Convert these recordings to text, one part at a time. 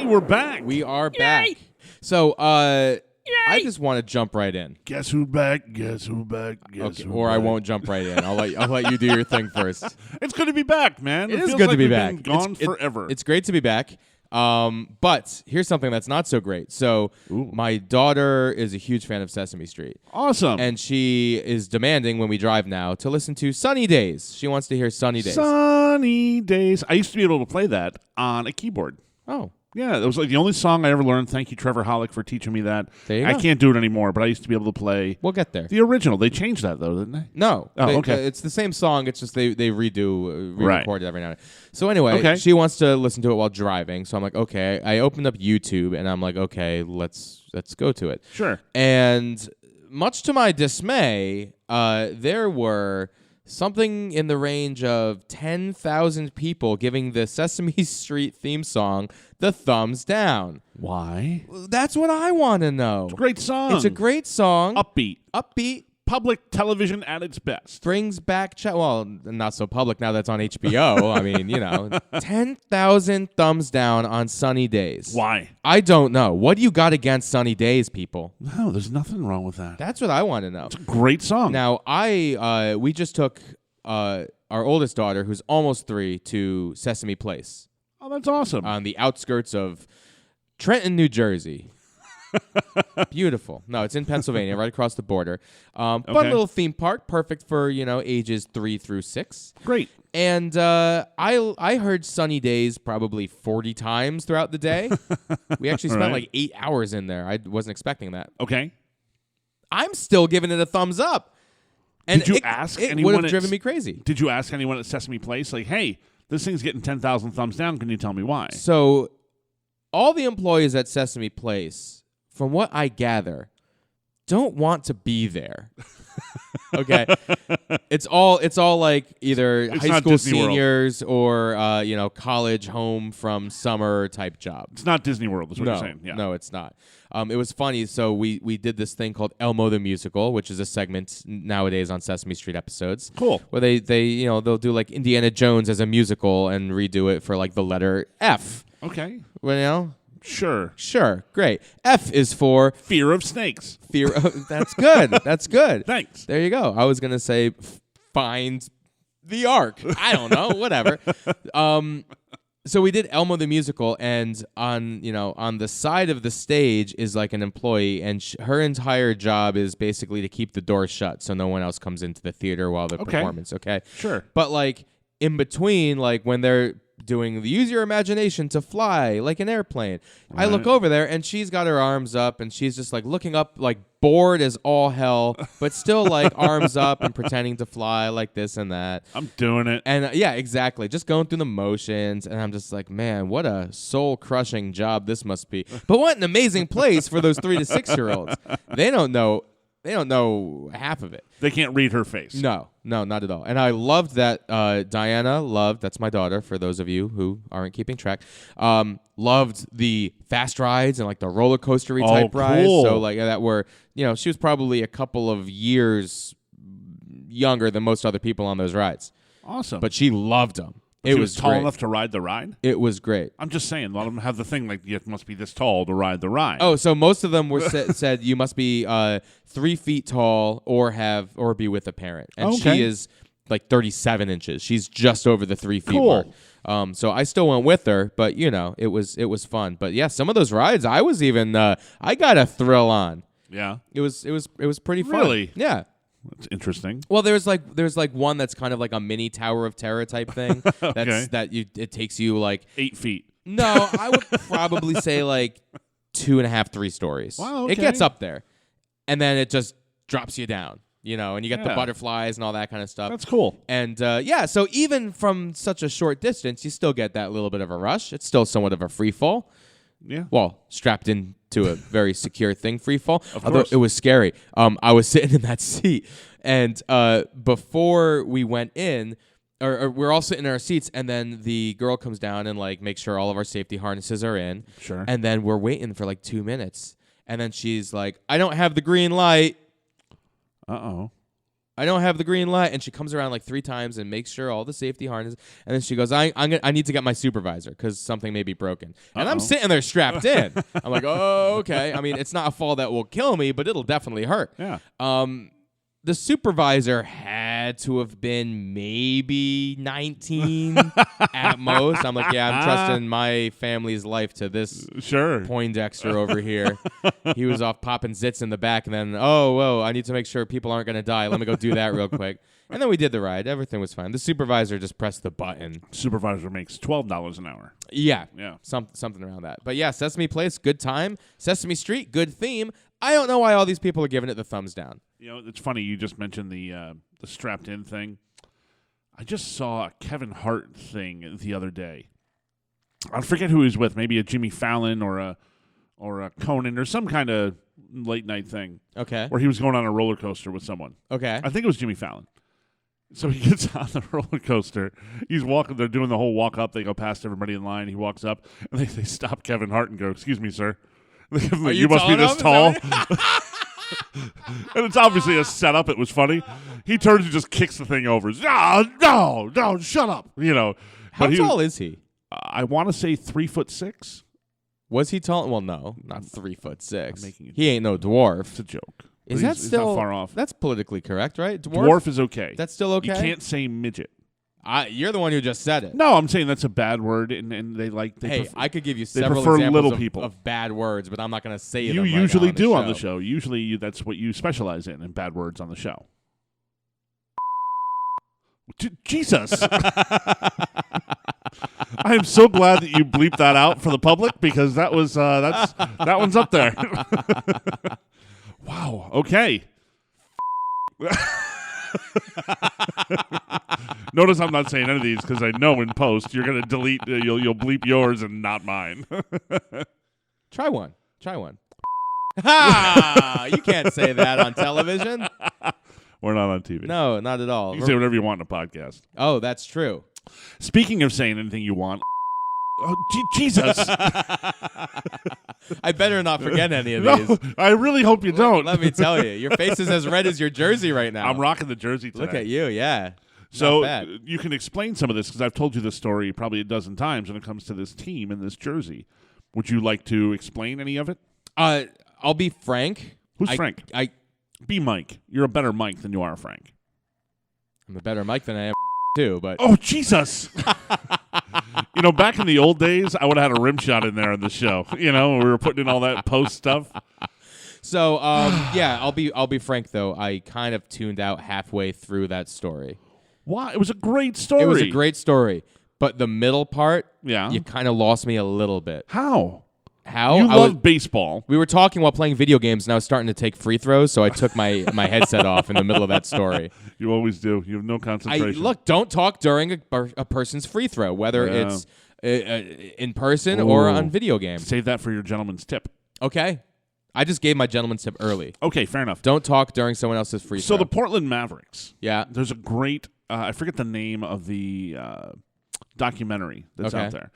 we're back. We are back. So, I just want to jump right in. Guess who's back? Guess who's back? Guess who's Or back? I won't jump right in. I'll let you do your thing first. It's good to be back, man. It is feels good like to be we've back. Been gone forever. It's great to be back. But here's something that's not so great. So my daughter is a huge fan of Sesame Street. Awesome. And she is demanding when we drive now to listen to Sunny Days. She wants to hear Sunny Days. Sunny Days. I used to be able to play that on a keyboard. Oh. Yeah, that was like the only song I ever learned. Thank you, Trevor Hollick, for teaching me that. There you I go. can't do it anymore, but I used to be able to play We'll get there. the original. They changed that, though, didn't they? No. Oh, okay. It's the same song. It's just they re-record it every now and then. So anyway, Okay. she wants to listen to it while driving. So I'm like, okay. I opened up YouTube, and I'm like, okay, let's go to it. Sure. And much to my dismay, there were something in the range of 10,000 people giving the Sesame Street theme song the thumbs down. Why? That's what I want to know. It's a great song. It's a great song. Upbeat. Public television at its best. Brings back, well, not so public now that's on HBO. I mean, 10,000 thumbs down on Sunny Days. Why? I don't know. What do you got against Sunny Days, people? No, there's nothing wrong with that. That's what I want to know. It's a great song. Now, we just took our oldest daughter, who's almost 3, to Sesame Place Oh, that's awesome. on the outskirts of Trenton, New Jersey. Beautiful. No, it's in Pennsylvania, right across the border. Fun little theme park, perfect for ages 3 through 6. Great. And I heard Sunny Days probably 40 times throughout the day. We actually spent like 8 hours in there. I wasn't expecting that. Okay. I'm still giving it a thumbs up. And Did you ask it anyone would have driven me crazy. Did you ask anyone at Sesame Place, like, hey, this thing's getting 10,000 thumbs down. Can you tell me why? So all the employees at Sesame Place, from what I gather, don't want to be there. Okay. It's all like either high school Disney World. seniors or college home from summer type job. It's not Disney World, is what you're saying. Yeah. No, it's not. It was funny. So we did this thing called Elmo the Musical, which is a segment nowadays on Sesame Street episodes. Cool. Where they they'll do like Indiana Jones as a musical and redo it for like the letter F. Okay. Well, Sure. Great. F is for Fear of snakes. fear of. That's good. That's good. Thanks. There you go. I was gonna say find the Ark. I don't know. Whatever. So we did Elmo the Musical, and on the side of the stage is like an employee, and her entire job is basically to keep the doors shut so no one else comes into the theater while the performance. Okay. Sure. But like in between, like when they're doing the use your imagination to fly like an airplane, I look over there and she's got her arms up and she's just like looking up, like bored as all hell, but still like arms up and pretending to fly like this and that. I'm doing it. And yeah, exactly. Just going through the motions. And I'm just like, man, what a soul crushing job this must be. But what an amazing place for those 3 to 6 year olds. They don't know half of it. They can't read her face. No, not at all. And I loved that Diana that's my daughter, for those of you who aren't keeping track, loved the fast rides and like the roller coastery type rides. Cool. So like that were, she was probably a couple of years younger than most other people on those rides. Awesome. But she loved them. She was tall great. enough to ride the ride? It was great. I'm just saying, a lot of them have the thing like you must be this tall to ride the ride. Oh, so most of them were said you must be 3 feet tall or be with a parent. And she is like 37 inches. She's just over the 3 feet mark. So I still went with her, but it was fun. But yeah, some of those rides I was even I got a thrill on. Yeah. It was pretty fun. Really? Yeah. That's interesting. Well, there's like one that's kind of like a mini Tower of Terror type thing. It takes you like 8 feet. No, I would probably say like 2.5, 3 stories. Wow, okay. It gets up there, and then it just drops you down. And you get the butterflies and all that kind of stuff. That's cool. And so even from such a short distance, you still get that little bit of a rush. It's still somewhat of a free fall. Yeah. Well, strapped into a very secure thing, free fall. Although it was scary. I was sitting in that seat, and before we went in, or we're all sitting in our seats, and then the girl comes down and like makes sure all of our safety harnesses are in. Sure. And then we're waiting for like 2 minutes, and then she's like, "I don't have the green light." Uh-oh. I don't have the green light. And she comes around like 3 times and makes sure all the safety harnesses. And then she goes, I need to get my supervisor because something may be broken. And I'm sitting there strapped in. I'm like, oh, okay. I mean, it's not a fall that will kill me, but it'll definitely hurt. Yeah. The supervisor had to have been maybe 19 at most. I'm like, yeah, I'm trusting my family's life to this Poindexter over here. He was off popping zits in the back, and then, whoa, I need to make sure people aren't going to die. Let me go do that real quick. And then we did the ride. Everything was fine. The supervisor just pressed the button. Supervisor makes $12 an hour. Yeah. Yeah. Something around that. But yeah, Sesame Place, good time. Sesame Street, good theme. I don't know why all these people are giving it the thumbs down. You know, it's funny. You just mentioned the strapped-in thing. I just saw a Kevin Hart thing the other day. I forget who he was with. Maybe a Jimmy Fallon or a Conan or some kind of late-night thing. Okay. Where he was going on a roller coaster with someone. Okay. I think it was Jimmy Fallon. So he gets on the roller coaster. He's walking. They're doing the whole walk up. They go past everybody in line. He walks up, and they stop Kevin Hart and go, "Excuse me, sir. You must be this tall." And it's obviously a setup. It was funny. He turns and just kicks the thing over. No, shut up. You know. How tall is he? I want to say 3'6". Was he tall? Well, no, not 3'6". He ain't no dwarf. It's a joke. Is that still not far off? That's politically correct, right? Dwarf is okay. That's still okay. You can't say midget. You're the one who just said it. No, I'm saying that's a bad word, and they like. I could give you several examples little of, people of bad words, but I'm not going to say them. You right usually do on the show. Usually, that's what you specialize in bad words on the show. Jesus. I am so glad that you bleeped that out for the public because that was that one's up there. Wow. Okay. Notice I'm not saying any of these because I know in post you're gonna delete. You'll bleep yours and not mine. Try one. Ha! You can't say that on television. We're not on TV. No, not at all. You can say whatever you want in a podcast. Oh, that's true. Speaking of saying anything you want. Oh, Jesus. I better not forget any of these. I really hope you don't. Let me tell you. Your face is as red as your jersey right now. I'm rocking the jersey today. Look at you, yeah. So you can explain some of this because I've told you this story probably a dozen times when it comes to this team and this jersey. Would you like to explain any of it? I'll be frank. Who's Frank? Be Myke. You're a better Myke than you are Frank. I'm a better Myke than I am too, but... Oh, Jesus. You know, back in the old days, I would have had a rim shot in there on the show. You know, we were putting in all that post stuff. So, yeah, I'll be frank though. I kind of tuned out halfway through that story. Why? It was a great story. It was a great story, but the middle part, yeah, you kind of lost me a little bit. How? How? You love baseball. We were talking while playing video games, and I was starting to take free throws, so I took my headset off in the middle of that story. You always do. You have no concentration. Look, don't talk during a person's free throw, whether it's in person or on video game. Save that for your gentleman's tip. Okay. I just gave my gentleman's tip early. Okay, fair enough. Don't talk during someone else's free throw. So the Portland Mavericks. Yeah. There's a great, I forget the name of the documentary that's out there.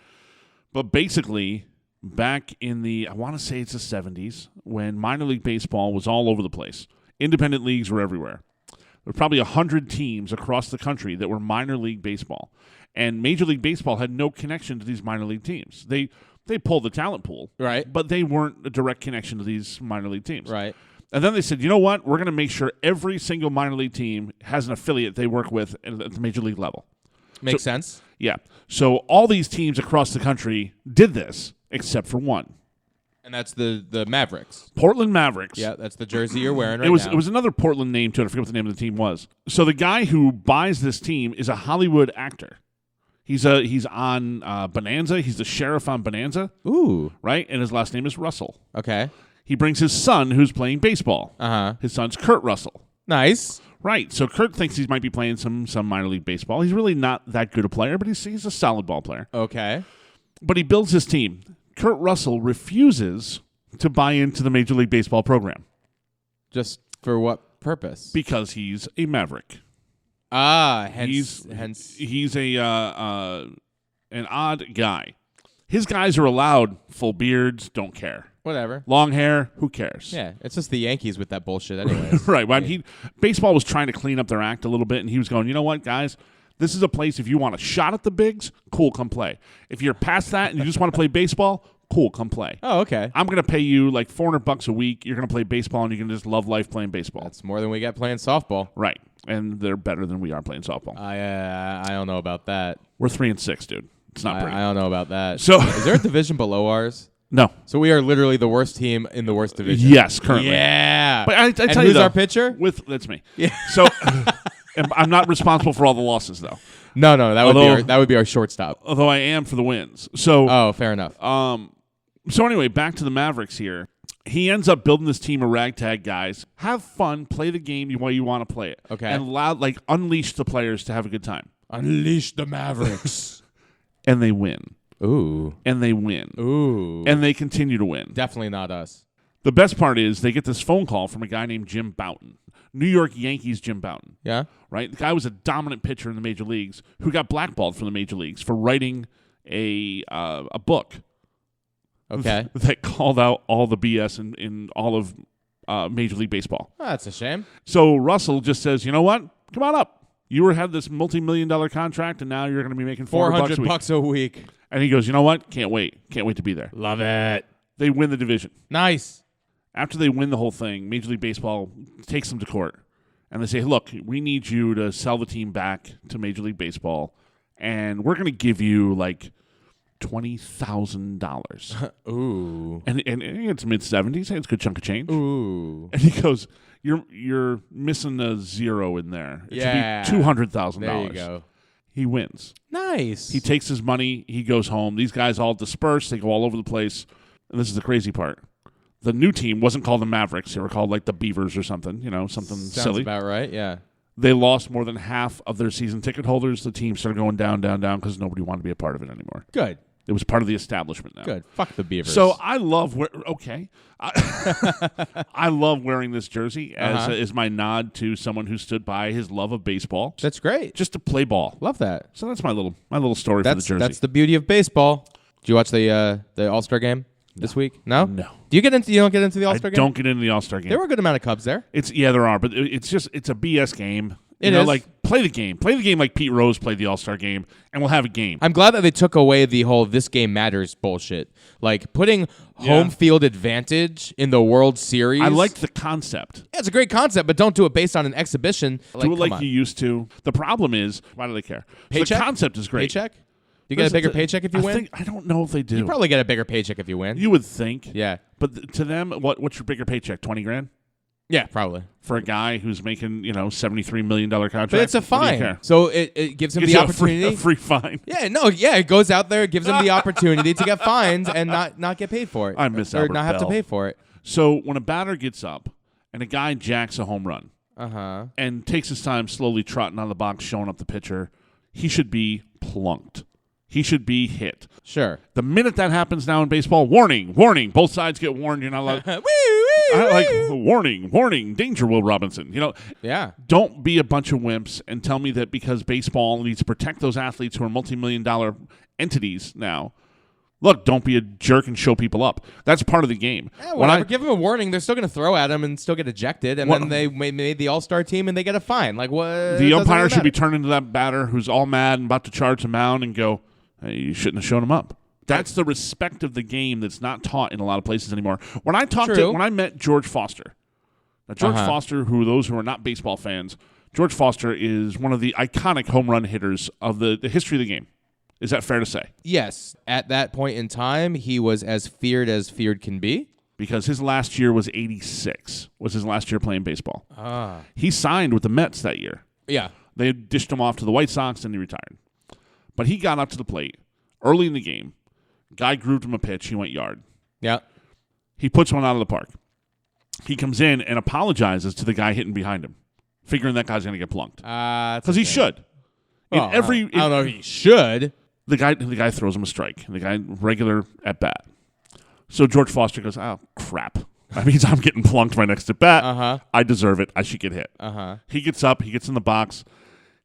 But basically, back in the, I want to say it's the 70s, when minor league baseball was all over the place. Independent leagues were everywhere. There were probably 100 teams across the country that were minor league baseball. And Major League Baseball had no connection to these minor league teams. They pulled the talent pool, right? But they weren't a direct connection to these minor league teams. Right. And then they said, you know what? We're going to make sure every single minor league team has an affiliate they work with at the major league level. Makes sense. Yeah. So all these teams across the country did this, except for one. And that's the Mavericks. Portland Mavericks. Yeah, that's the jersey you're wearing right now. It was another Portland name, too. I forget what the name of the team was. So the guy who buys this team is a Hollywood actor. He's on Bonanza. He's the sheriff on Bonanza. Ooh. Right? And his last name is Russell. Okay. He brings his son, who's playing baseball. Uh-huh. His son's Kurt Russell. Nice. Right. So Kurt thinks he might be playing some minor league baseball. He's really not that good a player, but he's a solid ball player. Okay. But he builds his team. Kurt Russell refuses to buy into the Major League Baseball program. Just for what purpose? Because he's a Maverick. Ah, hence he's an odd guy. His guys are allowed full beards, don't care. Whatever. Long hair, who cares? Yeah, it's just the Yankees with that bullshit anyways. Right. Well, baseball was trying to clean up their act a little bit, and he was going, you know what, guys? This is a place, if you want a shot at the bigs, cool, come play. If you're past that and you just want to play baseball, cool, come play. Oh, okay. I'm going to pay you like $400 a week. You're going to play baseball, and you're going to just love life playing baseball. That's more than we get playing softball. Right. And they're better than we are playing softball. I don't know about that. We're 3-6, dude. It's not pretty. I don't know about that. So is there a division below ours? No. So we are literally the worst team in the worst division. Yes, currently. Yeah. But I and tell who's you, though, our pitcher? That's me. Yeah. So I'm not responsible for all the losses, though. No, that would be our shortstop. Although I am for the wins. So fair enough. So anyway, back to the Mavericks here. He ends up building this team of ragtag guys. Have fun, play the game the way you want to play it. Okay. And unleash the players to have a good time. Unleash the Mavericks. And they win. Ooh. And they win. Ooh. And they continue to win. Definitely not us. The best part is they get this phone call from a guy named Jim Bouton. New York Yankees Jim Bouton. Yeah? Right? The guy was a dominant pitcher in the major leagues who got blackballed from the major leagues for writing a book. Okay. That called out all the BS in all of Major League Baseball. Oh, that's a shame. So Russell just says, you know what? Come on up. You had this multi-million-dollar contract, and now you're going to be making $400 a week. And he goes, you know what? Can't wait. Can't wait to be there. Love it. They win the division. Nice. After they win the whole thing, Major League Baseball takes them to court. And they say, look, we need you to sell the team back to Major League Baseball, and we're going to give you like $20,000. Ooh. And it's mid-70s. It's a good chunk of change. Ooh. And he goes, you're missing a zero in there. It should be $200,000. There you go. He wins. Nice. He takes his money. He goes home. These guys all disperse. They go all over the place. And this is the crazy part. The new team wasn't called the Mavericks. They were called like the Beavers or something, something Sounds silly. about right, yeah. They lost more than half of their season ticket holders. The team started going down, down, down because nobody wanted to be a part of it anymore. Good. It was part of the establishment now. Good. Fuck the Beavers. So I love I love wearing this jersey as my nod to someone who stood by his love of baseball. That's great. Just to play ball. Love that. So that's my little story for the jersey. That's the beauty of baseball. Did you watch the All-Star game this week? No? No. You don't get into the All-Star game? I don't get into the All-Star game. There were a good amount of Cubs there. There are, but it's a BS game. It is. Like, play the game. Play the game like Pete Rose played the All-Star game, and we'll have a game. I'm glad that they took away the whole "this game matters" bullshit. Like putting home field advantage in the World Series. I liked the concept. Yeah, it's a great concept, but don't do it based on an exhibition. Do it like you used to. The problem is, why do they care? Paycheck? The concept is great. Paycheck? You get a bigger paycheck if you win? I don't know if they do. You probably get a bigger paycheck if you win. You would think. Yeah. But to them, what's your bigger paycheck? $20,000? Yeah, probably. For a guy who's making, $73 million contract. But it's a fine. So it gives him the opportunity. A free fine. Yeah, it goes out there, gives him the opportunity to get fined and not get paid for it. I miss Or Albert not have to Bell. pay for it. So when a batter gets up and a guy jacks a home run and takes his time slowly trotting on the box, showing up the pitcher, he should be plunked. He should be hit. Sure. The minute that happens now in baseball, warning. Both sides get warned. You're not allowed. Warning, danger, Will Robinson. Yeah. Don't be a bunch of wimps and tell me that because baseball needs to protect those athletes who are multi-million-dollar entities now. Look, don't be a jerk and show people up. That's part of the game. Yeah, whatever. Give them a warning. They're still going to throw at them and still get ejected, and then they made the All-Star team and they get a fine. Like what? The umpire should be turning to that batter who's all mad and about to charge the mound and go, hey, you shouldn't have shown him up. That's the respect of the game that's not taught in a lot of places anymore. When I met George Foster, now George Foster, those who are not baseball fans, George Foster is one of the iconic home run hitters of the history of the game. Is that fair to say? Yes. At that point in time, he was as feared can be. Because his last year was 86, was his last year playing baseball. Ah. He signed with the Mets that year. Yeah. They dished him off to the White Sox and he retired. But he got up to the plate early in the game. Guy grooved him a pitch. He went yard. Yeah. He puts one out of the park. He comes in and apologizes to the guy hitting behind him, figuring that guy's going to get plunked. Because he should. Well, I don't know if he should. The guy throws him a strike. The guy, regular at bat. So George Foster goes, oh, crap. That means I'm getting plunked my next at bat. I deserve it. I should get hit. He gets up. He gets in the box.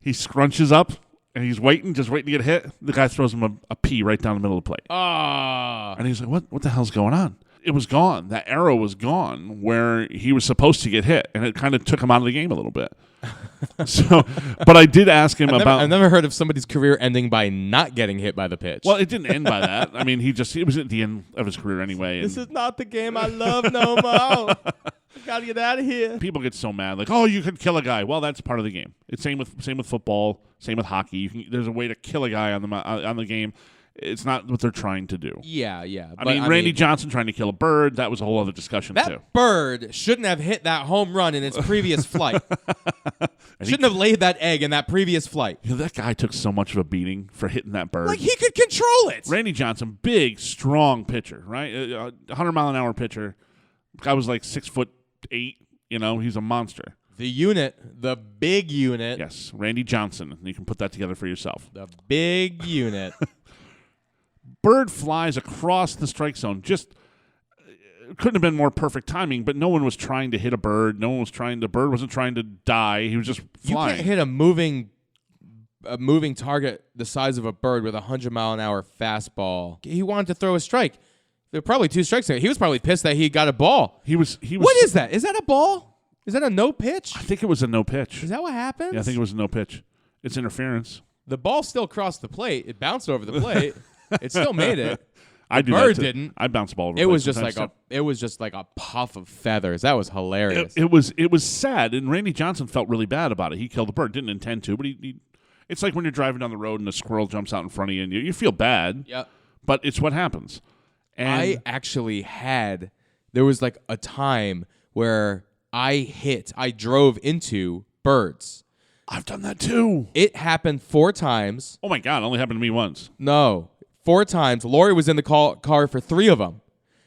He scrunches up And he's just waiting to get hit. The guy throws him a pea right down the middle of the plate. And he's like, what the hell's going on? It was gone. That arrow was gone where he was supposed to get hit, and it kind of took him out of the game a little bit. But I did ask him about. I've never heard of somebody's career ending by not getting hit by the pitch. Well, it didn't end by that. I mean, it was at the end of his career anyway. This is not the game I love no more. Gotta get out of here. People get so mad, like, oh, you could kill a guy. Well, that's part of the game. It's same with football, same with hockey. There's a way to kill a guy on the game. It's not what they're trying to do. Yeah. I mean, Randy Johnson trying to kill a bird, that was a whole other discussion, too. That bird shouldn't have hit that home run in its previous flight. Shouldn't have laid that egg in that previous flight. That guy took so much of a beating for hitting that bird. Like, he could control it. Randy Johnson, big, strong pitcher, right? 100-mile-an-hour pitcher. Guy was like 6'8". He's a monster. The big unit. Yes, Randy Johnson. You can put that together for yourself. The big unit. Bird flies across the strike zone. Just couldn't have been more perfect timing, but no one was trying to hit a bird. The bird wasn't trying to die. He was just flying. You can't hit a moving target the size of a bird with a 100-mile-an-hour fastball. He wanted to throw a strike. There were probably 2 strikes there. He was probably pissed that he got a ball. He was. What is that? Is that a ball? Is that a no pitch? I think it was a no pitch. Is that what happened? Yeah, I think it was a no pitch. It's interference. The ball still crossed the plate. It bounced over the plate. It still made it. The bird didn't. I bounced the ball over. It was just like a puff of feathers. That was hilarious. It was sad, and Randy Johnson felt really bad about it. He killed the bird, didn't intend to, but he it's like when you're driving down the road and a squirrel jumps out in front of you, and you feel bad. Yeah. But it's what happens. And there was like a time where I drove into birds. I've done that too. It happened 4 times. Oh my God, it only happened to me once. No, 4 times. Lori was in the car for 3 of them.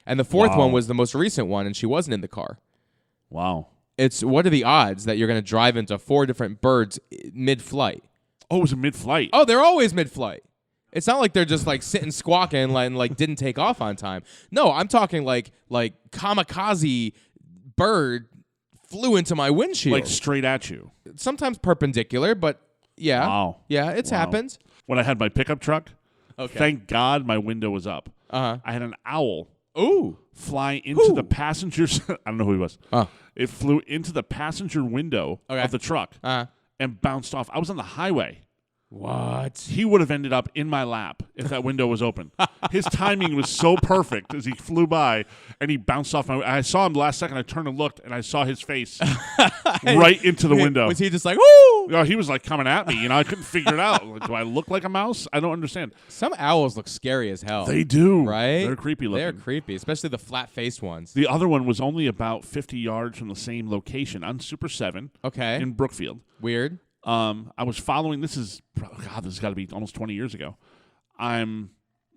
And the 4th one was the most recent one, and she wasn't in the car. Wow. What are the odds that you're going to drive into 4 different birds mid-flight? Oh, it was a mid-flight. Oh, they're always mid-flight. It's not like they're just like sitting squawking and like didn't take off on time. No, I'm talking like kamikaze bird flew into my windshield. Like straight at you. Sometimes perpendicular, but yeah. Wow. Yeah, it's happened. When I had my pickup truck, okay. Thank God my window was up. Uh-huh. I had an owl fly into Who? the passenger's I don't know who he was. Oh. It flew into the passenger window of the truck and bounced off. I was on the highway. What? He would have ended up in my lap if that window was open. His timing was so perfect as he flew by and he bounced off I saw him last second. I turned and looked and I saw his face right into the window. Was he just like, woo? No, he was like coming at me. I couldn't figure it out. Like, do I look like a mouse? I don't understand. Some owls look scary as hell. They do. Right? They're creepy looking. They're creepy, especially the flat-faced ones. The other one was only about 50 yards from the same location on Super 7 in Brookfield. Weird. I was following, this has got to be almost 20 years ago. I'm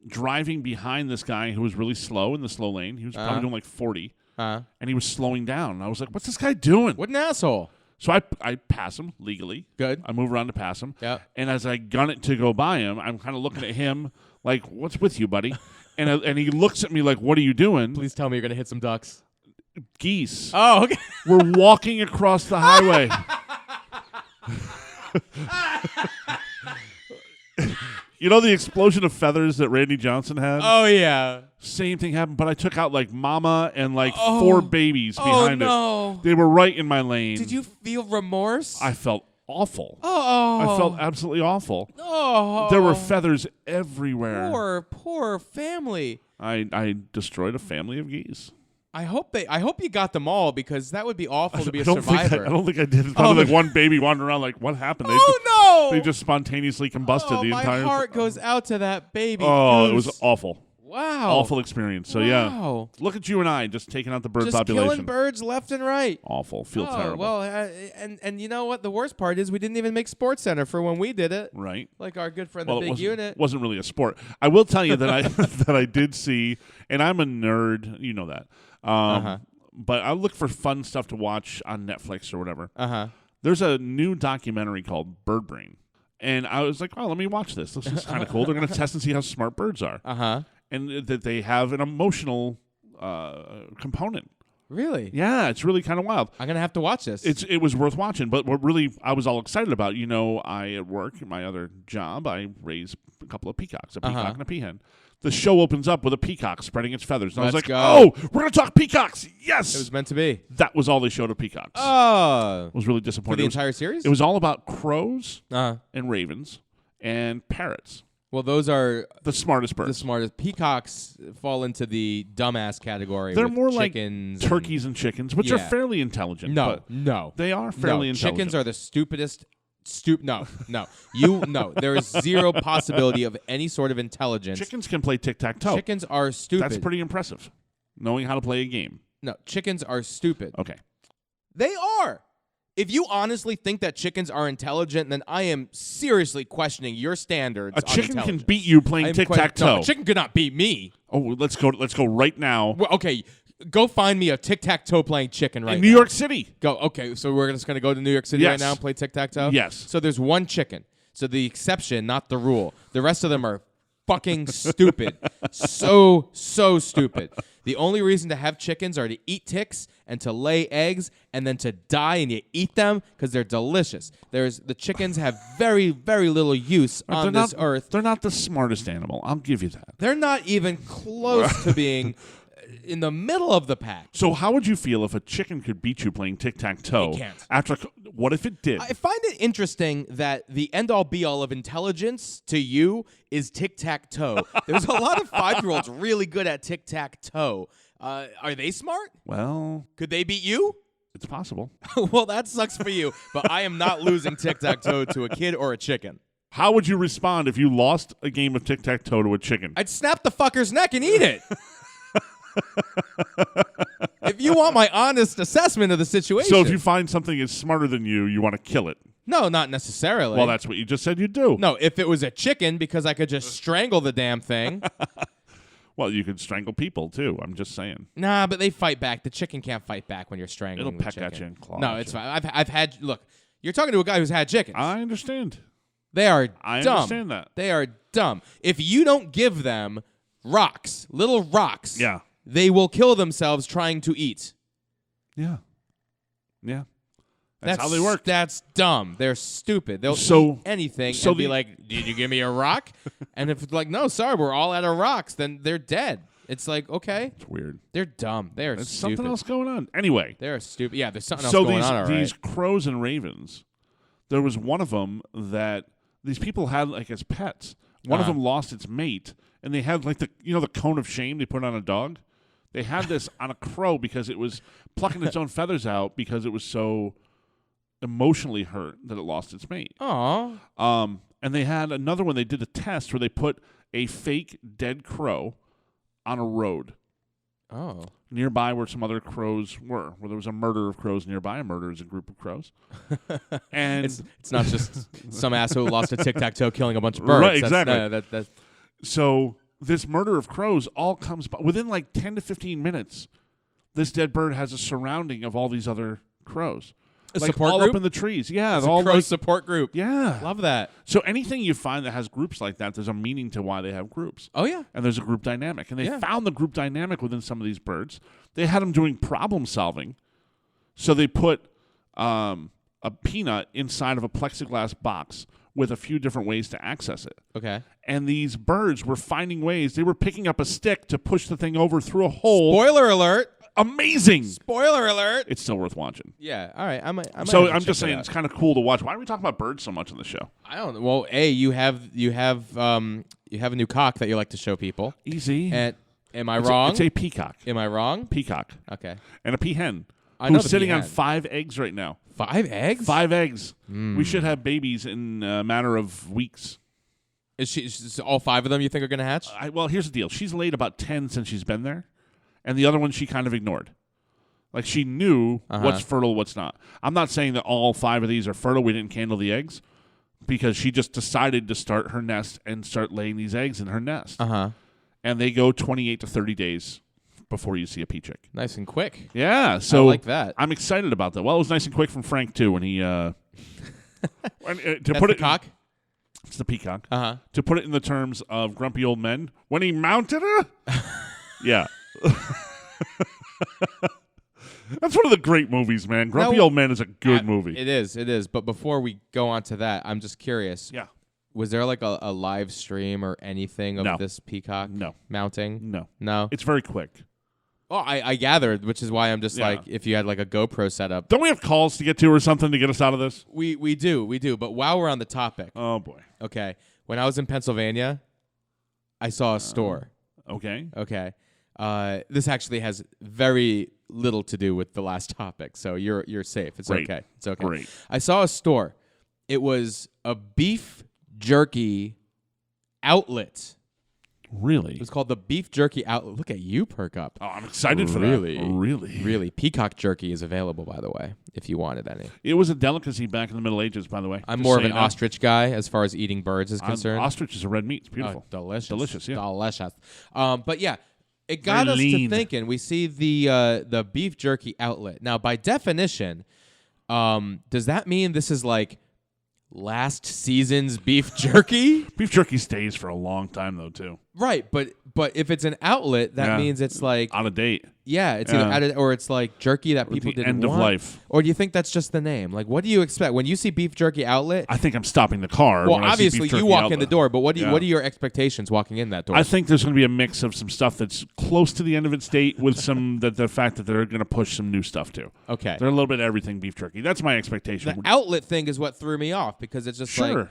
driving behind this guy who was really slow in the slow lane. He was probably doing like 40, and he was slowing down. And I was like, what's this guy doing? What an asshole. So I pass him legally. Good. I move around to pass him. Yep. And as I gun it to go by him, I'm kind of looking at him like, what's with you, buddy? and he looks at me like, what are you doing? Please tell me you're going to hit some ducks. Geese. Oh, okay. We're walking across the highway. You know the explosion of feathers that Randy Johnson had? Oh, yeah. Same thing happened, but I took out like mama and like 4 babies behind it. They were right in my lane. Did you feel remorse? I felt awful. Oh. I felt absolutely awful. Oh. There were feathers everywhere. Poor family. I destroyed a family of geese. I hope you got them all because that would be awful to be a survivor. I don't think I did. It's probably like one baby wandering around like, what happened? They just spontaneously combusted the entire... My heart goes out to that baby. Oh, goose. It was awful. Wow. Awful experience. So, yeah. Look at you and I just taking out the bird population. Just killing birds left and right. Awful. Feel terrible. Well, and you know what? The worst part is we didn't even make Sports Center for when we did it. Right. Like our good friend, the big unit. It wasn't really a sport. I will tell you that I did see, and I'm a nerd. You know that. But I look for fun stuff to watch on Netflix or whatever. There's a new documentary called Bird Brain. And I was like, oh, let me watch this. This is kind of cool. They're going to test and see how smart birds are. And that they have an emotional component. Really? Yeah, it's really kind of wild. I'm going to have to watch this. It was worth watching, but what really I was all excited about, I at work, my other job, I raise a couple of peacocks, a peacock and a peahen. The show opens up with a peacock spreading its feathers. And I was like, oh, we're going to talk peacocks. Yes. It was meant to be. That was all they showed of peacocks. Oh. I was really disappointed. For the entire series? It was all about crows and ravens and parrots. Well, those are the smartest birds. The smartest. Peacocks fall into the dumbass category. They're with more like chickens turkeys and chickens, which are fairly intelligent. No. They are fairly intelligent. Chickens are the stupidest. No. There is zero possibility of any sort of intelligence. Chickens can play tic-tac-toe. Chickens are stupid. That's pretty impressive, knowing how to play a game. No, chickens are stupid. Okay. They are. If you honestly think that chickens are intelligent, then I am seriously questioning your standards. A chicken can beat you playing tic-tac-toe. No, a chicken could not beat me. Oh, let's go right now. Well, okay, go find me a tic-tac-toe playing chicken right now. In New York City. Go. Okay, so we're just going to go to New York City right now and play tic-tac-toe? Yes. So there's one chicken. So the exception, not the rule. The rest of them are fucking stupid. So stupid. The only reason to have chickens are to eat ticks and to lay eggs and then to die and you eat them because they're delicious. The chickens have very, very little use on this earth. They're not the smartest animal. I'll give you that. They're not even close to being in the middle of the pack. So how would you feel if a chicken could beat you playing tic-tac-toe? It can't. What if it did? I find it interesting that the end-all be-all of intelligence to you is tic-tac-toe. There's a lot of 5-year-olds really good at tic-tac-toe. Are they smart? Well, could they beat you? It's possible. Well, that sucks for you, but I am not losing tic-tac-toe to a kid or a chicken. How would you respond if you lost a game of tic-tac-toe to a chicken? I'd snap the fucker's neck and eat it. If you want my honest assessment of the situation. So if you find something is smarter than you want to kill it. No, not necessarily. Well, that's what you just said you'd do. No, if it was a chicken, because I could just strangle the damn thing. Well, you could strangle people, too. I'm just saying. Nah, but they fight back. The chicken can't fight back when you're strangling It'll peck at you and claw. No, it's fine. I've had... Look, you're talking to a guy who's had chickens. I understand. They are I dumb. understand that. They are dumb. If you don't give them rocks, little rocks, they will kill themselves trying to eat. Yeah. That's how they work. That's dumb. They're stupid. They'll eat anything and be like, did you give me a rock? And if it's like, no, sorry, we're all out of rocks, then they're dead. It's like, okay. It's weird. They're dumb. They're There's stupid. something else going on. Anyway. They're stupid. Yeah, there's something else going on, all right. So these crows and ravens, there was one of them that these people had like as pets. One of them lost its mate, and they had like the cone of shame they put on a dog. They had this on a crow because it was plucking its own feathers out because it was so emotionally hurt that it lost its mate. Aww. And they had another one. They did a test where they put a fake dead crow on a road. Oh. Nearby where some other crows were, where there was a murder of crows nearby. A murder is a group of crows. And it's not just some asshole who lost a tic-tac-toe killing a bunch of birds. Right, exactly. So this murder of crows all comes by within like 10 to 15 minutes. This dead bird has a surrounding of all these other crows. A like support all group? up in the trees. Yeah. It's a crow support group. Yeah. Love that. So anything you find that has groups like that, there's a meaning to why they have groups. Oh, yeah. And there's a group dynamic. And they found the group dynamic within some of these birds. They had them doing problem solving. So they put a peanut inside of a plexiglass box with a few different ways to access it. Okay. And these birds were finding ways. They were picking up a stick to push the thing over through a hole. Spoiler alert. Amazing. Spoiler alert. It's still worth watching. Yeah. All right. I'm just saying it's kind of cool to watch. Why do we talk about birds so much on the show? I don't know. Well, you have a new cock that you like to show people. Easy. And am I wrong? It's a peacock. Am I wrong? Peacock. Okay. And a peahen. I know who's sitting on 5 eggs right now. 5 eggs? 5 eggs. We should have babies in a matter of weeks. Is all 5 of them you think are going to hatch? Well, here's the deal. She's laid about 10 since she's been there. And the other one she kind of ignored. Like she knew what's fertile, what's not. I'm not saying that all 5 of these are fertile. We didn't candle the eggs because she just decided to start her nest and start laying these eggs in her nest. And they go 28 to 30 days before you see a pea chick. Nice and quick. Yeah, so I like that. I'm excited about that. Well, it was nice and quick from Frank too when he That's the cock? It's the peacock. To put it in the terms of grumpy old men, when he mounted her. Yeah. That's one of the great movies, man. Grumpy Old Man is a good movie. It is. But before we go on to that, I'm just curious. Yeah. Was there like a live stream or anything of this peacock mounting? No. It's very quick. Oh, I gathered, which is why I'm just like, if you had like a GoPro setup. Don't we have calls to get to or something to get us out of this? We do. But while we're on the topic. Oh, boy. Okay. When I was in Pennsylvania, I saw a store. Okay. This actually has very little to do with the last topic, so you're safe. It's Great. okay. It's okay. Great. I saw a store. It was a beef jerky outlet. Really? It was called the Beef Jerky Outlet. Look at you, perk up. Oh, I'm excited for that. Really? Peacock jerky is available, by the way, if you wanted any. It was a delicacy back in the Middle Ages, by the way. I'm more of an ostrich guy as far as eating birds is concerned. Ostrich is a red meat. It's beautiful. Delicious, yeah. Delicious. But yeah, it got us to thinking. We see the beef jerky outlet. Now, by definition, does that mean this is like last season's beef jerky? Beef jerky stays for a long time, though, too. Right, but if it's an outlet, that means it's like on a date. Yeah, it's either added or it's like jerky that people didn't want. End of life. Or do you think that's just the name? Like, what do you expect when you see beef jerky outlet? I think I'm stopping the car. Well, when obviously I see beef you walk outlet. in the door, but what are your expectations walking in that door? I think there's going to be a mix of some stuff that's close to the end of its date with some the fact that they're going to push some new stuff too. Okay, they're a little bit of everything beef jerky. That's my expectation. The outlet thing is what threw me off because it's just like.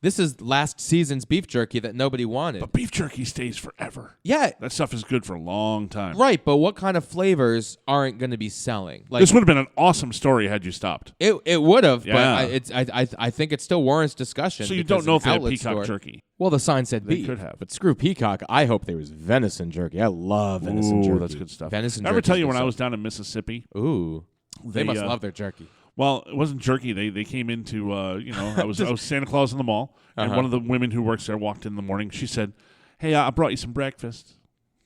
This is last season's beef jerky that nobody wanted. But beef jerky stays forever. Yeah. That stuff is good for a long time. Right, but what kind of flavors aren't going to be selling? Like, this would have been an awesome story had you stopped. It would have, but I think it still warrants discussion. So you don't know if they have peacock jerky? Well, the sign said beef. They could have. But screw peacock. I hope there was venison jerky. I love venison jerky. That's good stuff. Venison jerky. Did I ever tell you when I was down in Mississippi? Ooh. They must love their jerky. Well, it wasn't jerky. They came into I was Santa Claus in the mall, and one of the women who works there walked in the morning. She said, "Hey, I brought you some breakfast."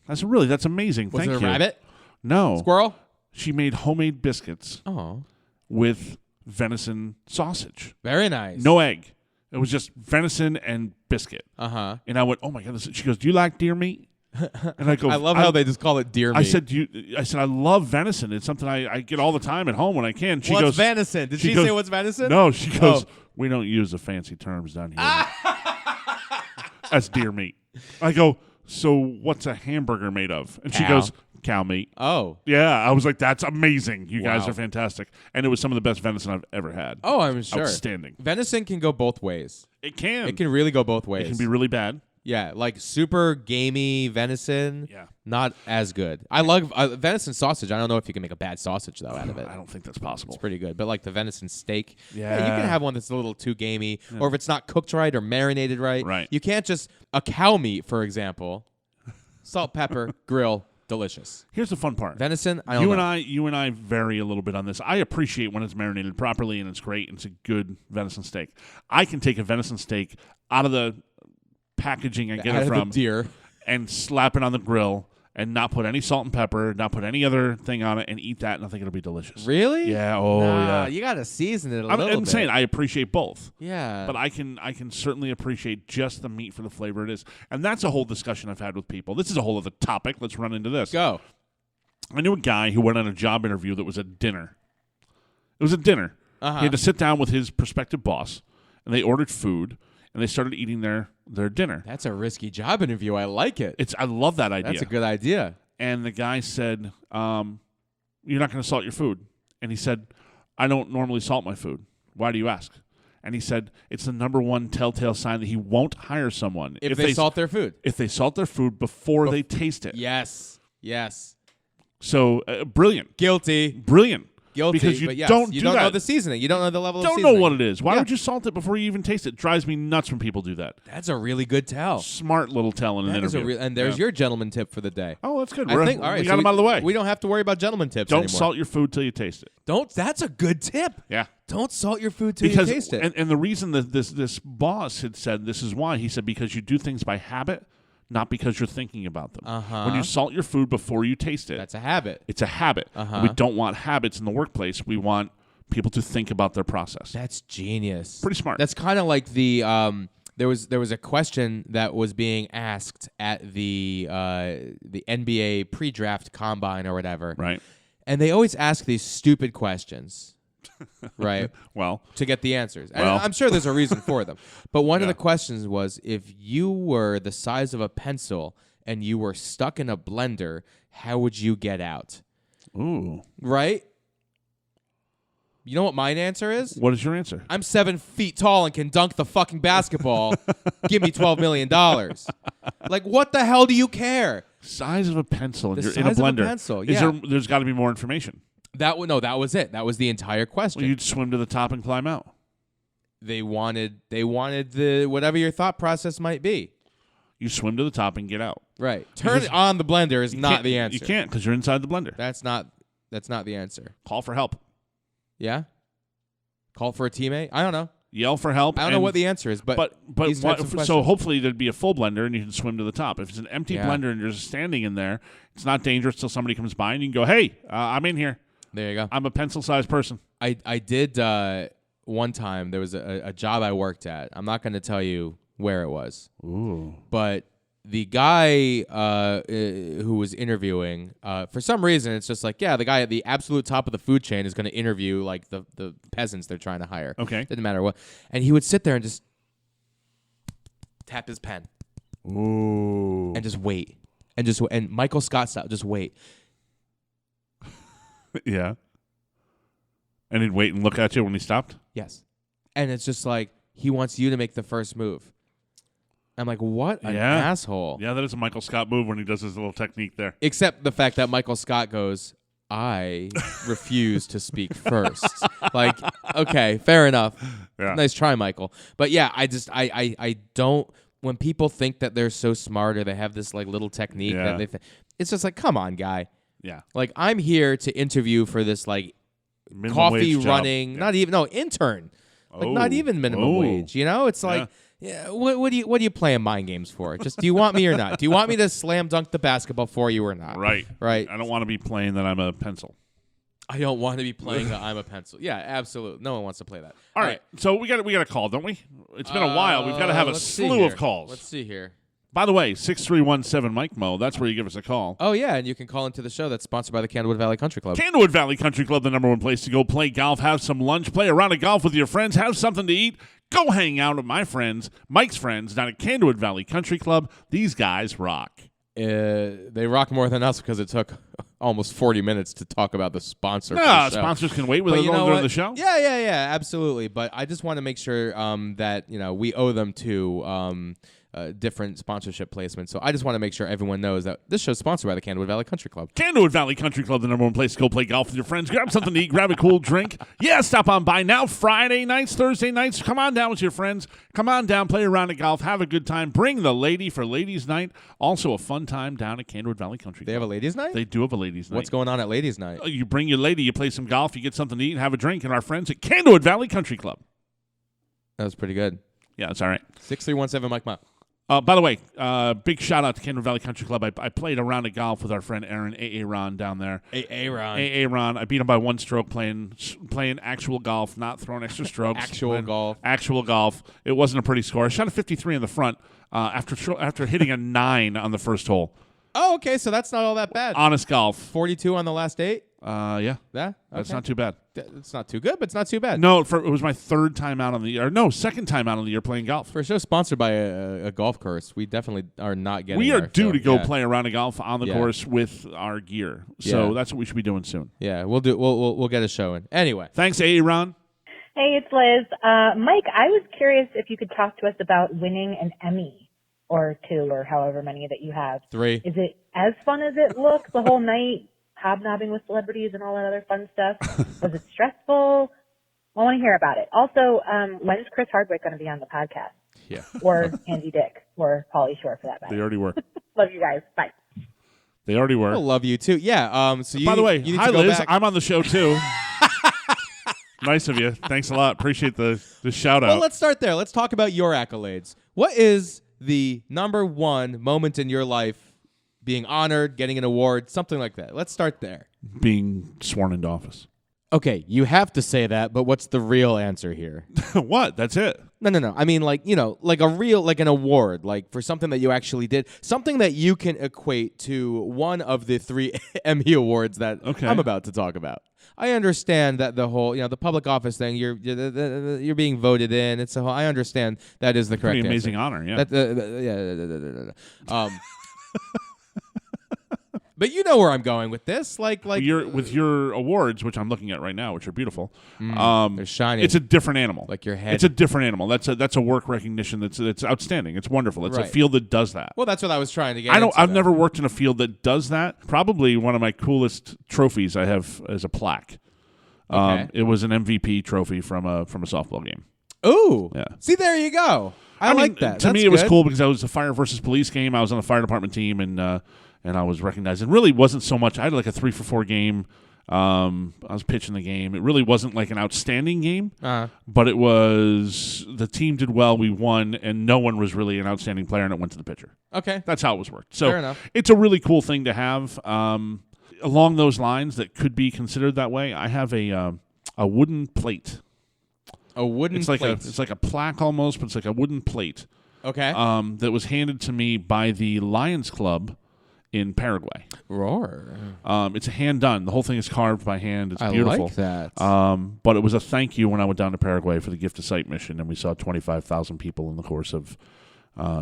I said, "Really? That's amazing. Thank you." Was it a rabbit? No. Squirrel? She made homemade biscuits. Oh. With venison sausage. Very nice. No egg. It was just venison and biscuit. Uh-huh. And I went, "Oh my God." She goes, "Do you like deer meat?" And I go, I love how they just call it deer meat. I said, "I love venison. It's something I get all the time at home when I can." She what's goes, venison? Did she say what's venison? No, she goes, "We don't use the fancy terms down here." That's deer meat. I go, "So what's a hamburger made of?" And she goes, "Cow meat." Oh. Yeah, I was like, "That's amazing. You guys are fantastic." And it was some of the best venison I've ever had. Oh, I'm sure. Outstanding. Venison can go both ways. It can. It can really go both ways. It can be really bad. Yeah, like super gamey venison. Yeah. Not as good. I love venison sausage. I don't know if you can make a bad sausage, though, out of it. I don't think that's possible. It's pretty good. But like the venison steak, yeah you can have one that's a little too gamey. Yeah. Or if it's not cooked right or marinated right. Right. You can't just, a cow meat, for example, salt, pepper, grill, delicious. Here's the fun part. Venison, I don't know. You and I vary a little bit on this. I appreciate when it's marinated properly and it's great and it's a good venison steak. I can take a venison steak out of the packaging I get it from deer and slap it on the grill and not put any salt and pepper, not put any other thing on it, and eat that, and I think it'll be delicious. Really? Yeah. Oh, yeah. You gotta season it a little I'm bit. saying I appreciate both. Yeah. But I can certainly appreciate just the meat for the flavor it is, and that's a whole discussion I've had with people. This is a whole other topic. Let's run into this. Go. I knew a guy who went on a job interview that was a dinner. It was a dinner. Uh-huh. He had to sit down with his prospective boss, and they ordered food, and they started eating their dinner. That's a risky job interview. I like it. I love that idea. That's a good idea. And the guy said, "You're not going to salt your food." And he said, "I don't normally salt my food. Why do you ask?" And he said, "It's the number one telltale sign that he won't hire someone if they salt their food. If they salt their food before they taste it." Yes. So brilliant. Guilty. Brilliant. Guilty, because you but yes, don't you do don't that. know the seasoning. You don't know the level of Don't seasoning. know what it is. Why would you salt it before you even taste it? It drives me nuts when people do that. That's a really good tell. Smart little tell in an interview. And there's your gentleman tip for the day. Oh, that's good. All right, we got them out of the way. We don't have to worry about gentleman tips Don't anymore. salt your food till you taste it. That's a good tip. Yeah. Don't salt your food till you taste it. And the reason that this boss had said this is why, he said, because you do things by habit, not because you're thinking about them. Uh-huh. When you salt your food before you taste it. That's a habit. It's a habit. Uh-huh. And we don't want habits in the workplace. We want people to think about their process. That's genius. Pretty smart. That's kind of like the there was a question that was being asked at the NBA pre-draft combine or whatever. Right. And they always ask these stupid questions, right? Well, to get the answers. And well. I'm sure there's a reason for them. But one of the questions was, if you were the size of a pencil and you were stuck in a blender, how would you get out? Ooh. Right? You know what my answer is? What is your answer? I'm 7 feet tall and can dunk the fucking basketball. Give me $12 million. Like, what the hell do you care? Size of a pencil. And The you're in a size of a blender. pencil, Is yeah. there's got to be more information. That was it. That was the entire question. Well, you'd swim to the top and climb out. They wanted the whatever your thought process might be. You swim to the top and get out. Right. Turn it on the blender is not the answer. You can't because you're inside the blender. That's not the answer. Call for help. Yeah? Call for a teammate? I don't know. Yell for help. I don't know what the answer is, but these types of so questions. hopefully there'd be a full blender and you can swim to the top. If it's an empty blender and you're just standing in there, it's not dangerous till somebody comes by and you can go, "Hey, I'm in here. There you go. I'm a pencil-sized person." I did one time. There was a job I worked at. I'm not going to tell you where it was. Ooh. But the guy who was interviewing, for some reason, it's just like, yeah, the guy at the absolute top of the food chain is going to interview like the peasants they're trying to hire. Okay. Didn't matter what. And he would sit there and just tap his pen. Ooh. And just wait. And Michael Scott style, just wait. Yeah. And he'd wait and look at you when he stopped? Yes. And it's just like, he wants you to make the first move. I'm like, what an asshole. Yeah, that is a Michael Scott move when he does his little technique there. Except the fact that Michael Scott goes, I refuse to speak first. Like, okay, fair enough. Yeah. Nice try, Michael. But yeah, I don't, when people think that they're so smart or they have this like little technique that they think, it's just like, come on, guy. Yeah. Like, I'm here to interview for this like Minimum coffee wage running, job. not even, no, intern. Like, not even minimum wage, you know? It's like, yeah, what are you playing mind games for? Just, do you want me or not? Do you want me to slam dunk the basketball for you or not? Right. Right. I don't want to be playing that I'm a pencil. I don't want to be playing I'm a pencil. Yeah, absolutely. No one wants to play that. All right. So we got a call, don't we? It's been a while. We've got to have a slew of calls. Let's see here. By the way, 6317 Mike Mo. That's where you give us a call. Oh, yeah, and you can call into the show that's sponsored by the Candlewood Valley Country Club. Candlewood Valley Country Club, the #1 place to go play golf, have some lunch, play a round of golf with your friends, have something to eat. Go hang out with my friends, Mike's friends, down at Candlewood Valley Country Club. These guys rock. They rock more than us because it took almost 40 minutes to talk about the sponsor. No, sponsors can wait with us during the show. Yeah, absolutely. But I just want to make sure that we owe them to different sponsorship placements. So I just want to make sure everyone knows that this show's sponsored by the Candlewood Valley Country Club. Candlewood Valley Country Club, the #1 place to go play golf with your friends. Grab something to eat, grab a cool drink. Yeah, stop on by now. Friday nights, Thursday nights. Come on down with your friends. Come on down, play a round of golf, have a good time. Bring the lady for ladies' night. Also a fun time down at Candlewood Valley Country Club. They have a ladies' night? They do have a ladies' night. What's going on at ladies' night? You bring your lady, you play some golf, you get something to eat, have a drink, and our friends at Candlewood Valley Country Club. That was pretty good. Yeah, that's all right. 6317 Mike Ma. By the way, big shout out to Candlewood Valley Country Club. I played a round of golf with our friend Aaron Ron down there. Ron. I beat him by one stroke playing actual golf, not throwing extra strokes. Actual golf. It wasn't a pretty score. I shot a 53 in the front after hitting a 9 on the first hole. Oh, okay, so that's not all that bad. Honest golf. 42 on the last 8? Yeah. Yeah? That's Okay. not too bad. It's not too good, but it's not too bad. No, it was my third time out on the year. No, second time out on the year playing golf. For a show sponsored by a golf course, we definitely are not getting We are there, due so, to go yeah. play a round of golf on the course with our gear. So that's what we should be doing soon. Yeah, we'll get a show in. Anyway. Thanks, Aaron. Hey, it's Liz. Mike, I was curious if you could talk to us about winning an Emmy or 2 or however many that you have. 3. Is it as fun as it looks the whole night, hobnobbing with celebrities and all that other fun stuff? Was it stressful? I want to hear about it. Also, when's Chris Hardwick going to be on the podcast? Yeah. Or Andy Dick or Pauly Shore for that matter. They already were. Love you guys. Bye. They already were. I love you too. Yeah. So you. By the way, you need hi to go Liz. back. I'm on the show too. Nice of you. Thanks a lot. Appreciate the shout out. Well, let's start there. Let's talk about your accolades. What is the #1 moment in your life? Being honored, getting an award, something like that. Let's start there. Being sworn into office. Okay, you have to say that, but what's the real answer here? What? That's it. No. I mean, like, like a real, like an award, like for something that you actually did, something that you can equate to one of the 3 Emmy awards that I'm about to talk about. I understand that the whole, the public office thing, you're being voted in. It's a whole, I understand that is the correct Pretty amazing answer. honor, yeah. But you know where I'm going with this, like with your awards, which I'm looking at right now, which are beautiful. They're shiny. It's a different animal. Like your head. It's a different animal. That's a work recognition. That's outstanding. It's wonderful. It's a field that does that. Well, that's what I was trying to get. I've never worked in a field that does that. Probably one of my coolest trophies I have is a plaque. Okay. It was an MVP trophy from a softball game. Ooh. Yeah. See, there you go. I like mean, that. To me, it was cool because I was a fire versus police game. I was on the fire department team, and I was recognized. It really wasn't so much. I had like a 3-for-4 game. I was pitching the game. It really wasn't like an outstanding game, but it was the team did well. We won, and no one was really an outstanding player, and it went to the pitcher. Okay. That's how it was worked. So fair enough. It's a really cool thing to have. Along those lines that could be considered that way, I have a wooden plate. A wooden plate. It's like a plaque almost, but it's like a wooden plate. Okay. That was handed to me by the Lions Club in Paraguay. Roar. It's a hand done. The whole thing is carved by hand. It's beautiful. I like that. But it was a thank you when I went down to Paraguay for the Gift of Sight mission, and we saw 25,000 people in the course of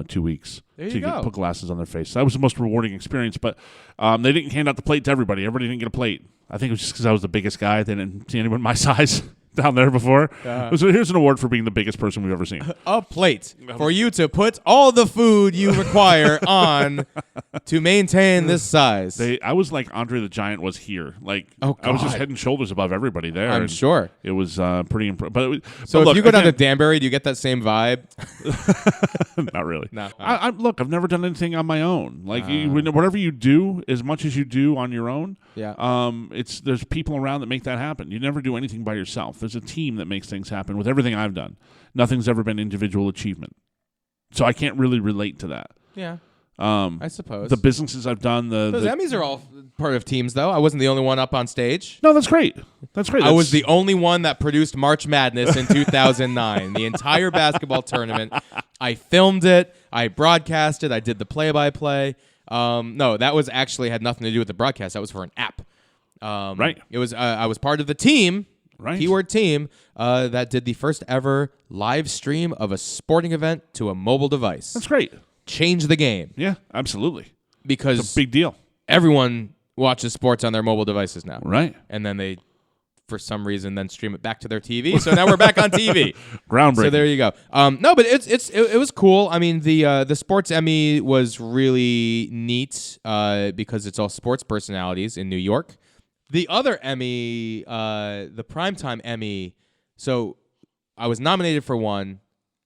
2 weeks. There you go. Put glasses on their face. So that was the most rewarding experience. But they didn't hand out the plate to everybody. Everybody didn't get a plate. I think it was just because I was the biggest guy. They didn't see anyone my size down there before. So here's an award for being the biggest person we've ever seen. A plate for you to put all the food you require on to maintain this size. I was like Andre the Giant was here. Like I was just head and shoulders above everybody there. I'm sure. It was pretty impressive. So if you go down to Danbury, do you get that same vibe? Not really. No. Look, I've never done anything on my own. Like whatever you do, as much as you do on your own, there's people around that make that happen. You never do anything by yourself. There's a team that makes things happen with everything I've done. Nothing's ever been individual achievement. So I can't really relate to that. Yeah. I suppose. The businesses I've done, those Emmys are all part of teams, though. I wasn't the only one up on stage. No, that's great. That's great. I was the only one that produced March Madness in 2009, the entire basketball tournament. I filmed it. I broadcast it. I did the play-by-play. No, that was actually had nothing to do with the broadcast. That was for an app. Right. It was. I was part of the team. Right. Keyword team that did the first ever live stream of a sporting event to a mobile device. That's great. Change the game. Yeah, absolutely. Because it's a big deal. Everyone watches sports on their mobile devices now. Right. And then they, for some reason, then stream it back to their TV. So now we're back on TV. Groundbreaking. So there you go. No, but it was cool. I mean, the Sports Emmy was really neat because it's all sports personalities in New York. The other Emmy, the Primetime Emmy, so I was nominated for one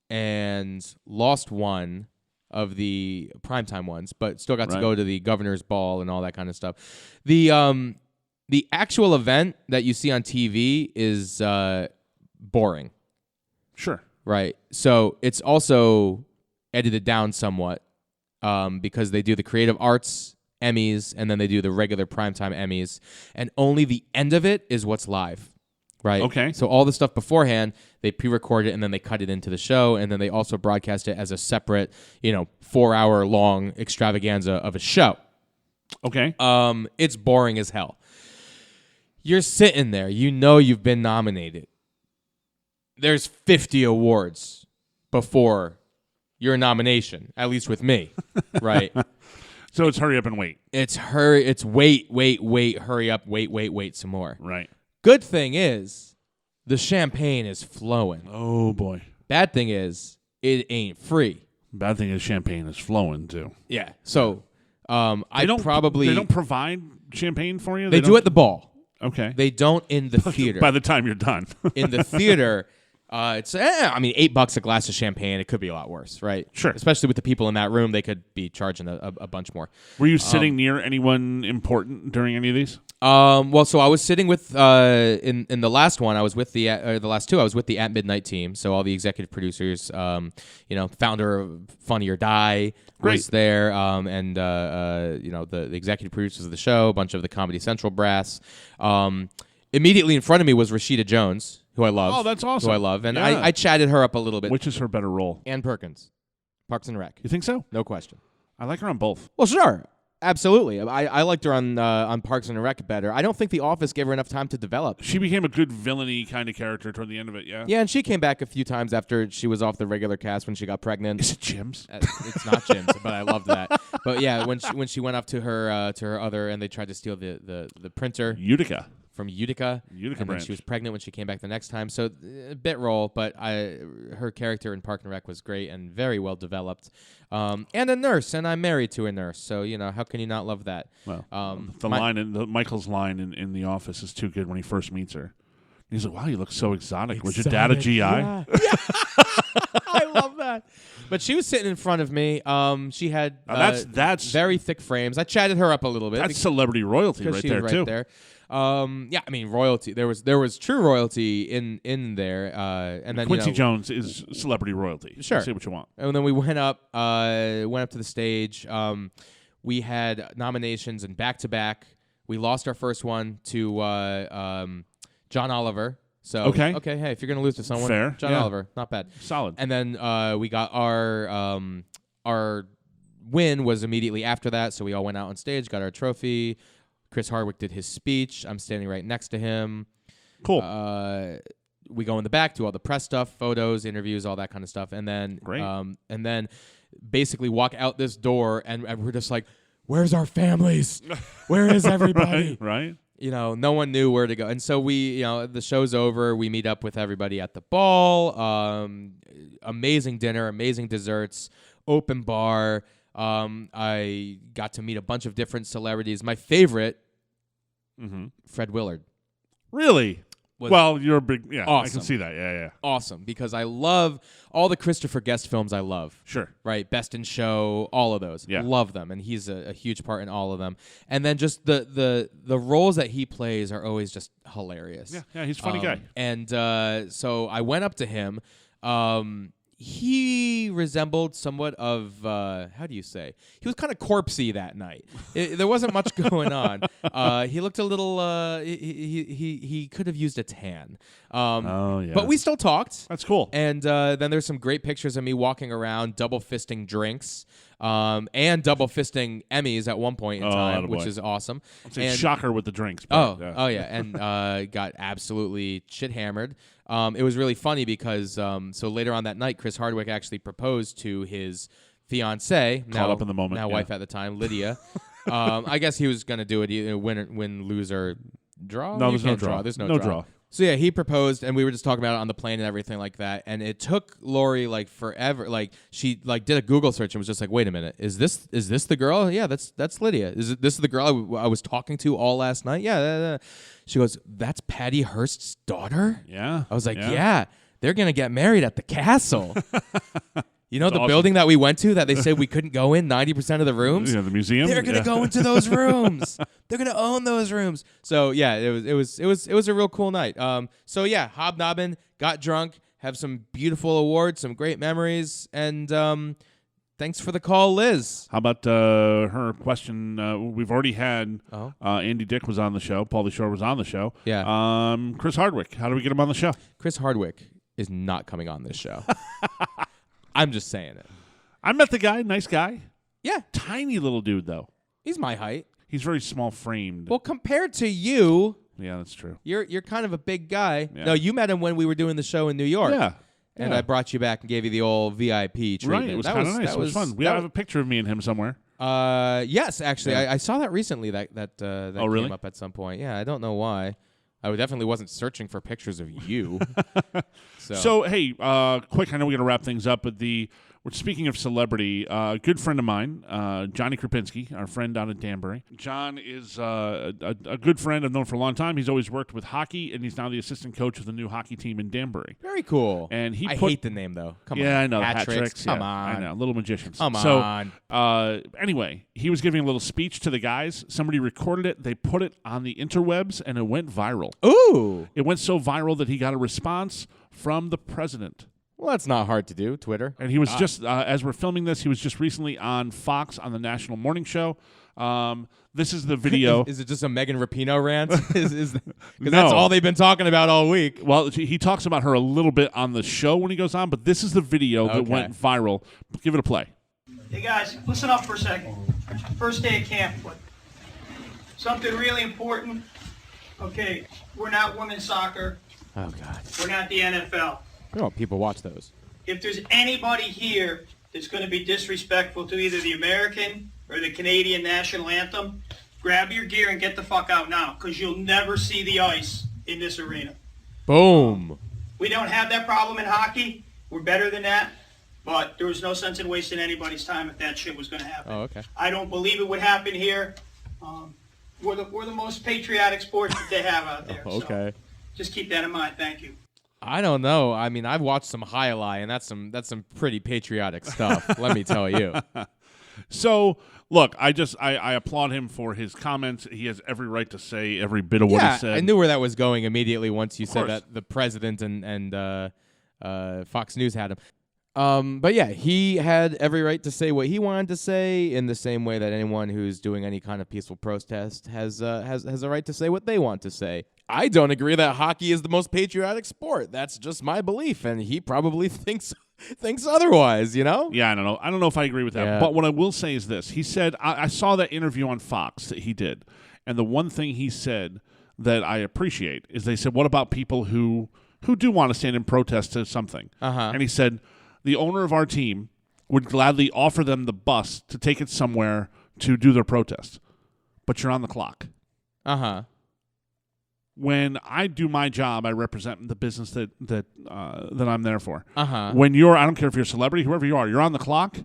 and lost one of the Primetime ones, but still got to go to the governor's ball and all that kind of stuff. The actual event that you see on TV is boring. Sure. Right. So it's also edited down somewhat because they do the Creative Arts Emmys, and then they do the regular Primetime Emmys, and only the end of it is what's live, right? Okay. So all the stuff beforehand, they pre-record it, and then they cut it into the show, and then they also broadcast it as a separate, 4-hour-long extravaganza of a show. Okay. It's boring as hell. You're sitting there, you've been nominated. There's 50 awards before your nomination, at least with me, right? So it's hurry up and wait. It's wait, hurry up, wait some more. Right. Good thing is, the champagne is flowing. Oh, boy. Bad thing is, it ain't free. Bad thing is champagne is flowing, too. Yeah. So, They don't provide champagne for you? They do at the ball. Okay. They don't in the theater. By the time you're done. In the theater, it's $8 a glass of champagne. It could be a lot worse, right? Sure. Especially with the people in that room, they could be charging a bunch more. Were you sitting near anyone important during any of these? Well, so I was sitting with in the last one. I was with the last two. I was with the At Midnight team. So all the executive producers, founder of Funny or Die was there, and the executive producers of the show, a bunch of the Comedy Central brass. Immediately in front of me was Rashida Jones, who I love. Oh, that's awesome. Who I love. And Yeah. I chatted her up a little bit. Which is her better role? Ann Perkins, Parks and Rec. You think so? No question. I like her on both. Well, sure. Absolutely. I liked her on Parks and Rec better. I don't think The Office gave her enough time to develop. She became a good villainy kind of character toward the end of it, yeah? Yeah, and she came back a few times after she was off the regular cast when she got pregnant. Is it Jim's? It's not Jim's, but I loved that. But yeah, when she went up to her other and they tried to steal the printer Utica. from Utica, Utica and then branch. she was pregnant when she came back the next time. So a bit role, but her character in Park and Rec was great and very well developed. And a nurse, and I'm married to a nurse, so how can you not love that? Well, Michael's line in The Office is too good when he first meets her. He's like, "Wow, you look so exotic. Was your dad a GI?" Yeah. I love that. But she was sitting in front of me. She had that's very thick frames. I chatted her up a little bit. That's celebrity royalty right she there was too. There. Yeah, I mean royalty. There was true royalty in there. And then Quincy Jones is celebrity royalty. Sure. Say what you want. And then we went up to the stage. We had nominations and back to back. We lost our first one to John Oliver. So okay, hey, if you're gonna lose to someone, fair. John Yeah. Oliver, not bad, solid. And then we got our win was immediately after that. So we all went out on stage, got our trophy. Chris Hardwick did his speech. I'm standing right next to him. Cool. We go in the back, do all the press stuff, photos, interviews, all that kind of stuff, and then Great. And then basically walk out this door, and we're just like, "Where's our families? Where is everybody?" right. No one knew where to go, and so we, the show's over. We meet up with everybody at the ball. Amazing dinner, amazing desserts, open bar. I got to meet a bunch of different celebrities. My favorite, Fred Willard. Really? Well, you're a big, awesome. I can see that. Yeah. Awesome, because I love all the Christopher Guest films I love. Sure. Right? Best in Show, all of those. Yeah. Love them, and he's a huge part in all of them. And then just the roles that he plays are always just hilarious. Yeah, he's a funny guy. And so I went up to him. He resembled somewhat of, how do you say? He was kind of corpsey that night. There wasn't much going on. He looked a little, he could have used a tan. Oh, yeah. But we still talked. That's cool. And then there's some great pictures of me walking around, double fisting drinks, and double fisting Emmys at one point in time, which is awesome. And shocker with the drinks. Yeah. And got absolutely shit hammered. It was really funny because so later on that night, Chris Hardwick actually proposed to his fiancée, Caught up in the moment, now yeah. wife at the time, Lydia. I guess he was going to do it either win, lose, or draw. No, You there's no can't draw. There's no No draw. draw. So yeah, he proposed, and we were just talking about it on the plane and everything like that. And it took Lori like forever. Like she did a Google search and was just like, "Wait a minute, is this the girl? Yeah, that's Lydia. This the girl I was talking to all last night? Yeah." She goes, "That's Patty Hearst's daughter." Yeah. I was like, "Yeah, they're gonna get married at the castle." The awesome. building that we went to that they said we couldn't go in 90% of the rooms. Yeah, the museum. They're gonna go into those rooms. They're gonna own those rooms. So yeah, it was a real cool night. So yeah, hobnobbing, got drunk, have some beautiful awards, some great memories, and thanks for the call, Liz. How about her question? We've already had Oh. Andy Dick was on the show. Pauly Shore was on the show. Yeah. Chris Hardwick. How do we get him on the show? Chris Hardwick is not coming on this show. I'm just saying it. I met the guy. Nice guy. Yeah, Tiny little dude, though. he's my height. He's very small framed. Well, compared to you, yeah, that's true. you're kind of a big guy. Yeah. No, you met him when we were doing the show in New York. Yeah. And Yeah. I brought you back and gave you the old VIP treatment. Right. It was kind of nice. It was fun. We have a picture of me and him somewhere. Yes, actually, Yeah. I saw that recently. That really? came up at some point. Yeah, I don't know why. I definitely wasn't searching for pictures of you. So hey, quick. I know we got to wrap things up, but we're speaking of celebrity. A good friend of mine, Johnny Krupinski, our friend down at Danbury. John is a good friend I've known for a long time. He's always worked with hockey, and he's now the assistant coach of the new hockey team in Danbury. Very cool. And I hate the name though. Come on. Yeah, I know. Hat Hat tricks. tricks. Come yeah, on. I know. Little magicians. Come so, on. Anyway, he was giving a little speech to the guys. Somebody recorded it. They put it on the interwebs, and it went viral. Ooh. It went so viral that he got a response from the president Well, that's not hard to do, Twitter. And he was just, as we're filming this, he was just recently on Fox on the National Morning Show. This is the video. Is it just a Megan Rapinoe rant? Because No. that's all they've been talking about all week. Well, he talks about her a little bit on the show when he goes on, but this is the video that went viral. Give it a play. Hey guys, listen up for a second. First day of camp, but something really important. Okay, we're not women's soccer. Oh, God. We're not the NFL. Oh, people watch those. If there's anybody here that's going to be disrespectful to either the American or the Canadian national anthem, grab your gear and get the fuck out now, because you'll never see the ice in this arena. Boom. We don't have that problem in hockey. We're better than that. But there was no sense in wasting anybody's time if that shit was going to happen. Oh, okay. I don't believe it would happen here. We're the most patriotic sport that they have out there. Okay. So just keep that in mind. Thank you. I don't know. I mean, I've watched some highlight, and that's some pretty patriotic stuff. Let me tell you. So, look, I applaud him for his comments. He has every right to say every bit of what he said. I knew where that was going immediately once you said course. that the president and Fox News had him. But yeah, he had every right to say what he wanted to say in the same way that anyone who's doing any kind of peaceful protest has a right to say what they want to say. I don't agree that hockey is the most patriotic sport. That's just my belief, and he probably thinks otherwise, you know? Yeah, I don't know. I don't know if I agree with that. Yeah. But what I will say is this. He said, I saw that interview on Fox that he did, and the one thing he said that I appreciate is they said, what about people who do want to stand in protest to something? Uh-huh. And he said, the owner of our team would gladly offer them the bus to take it somewhere to do their protest. But you're on the clock. Uh-huh. When I do my job, I represent the business that I'm there for. Uh-huh. When I don't care if you're a celebrity, whoever you are, you're on the clock.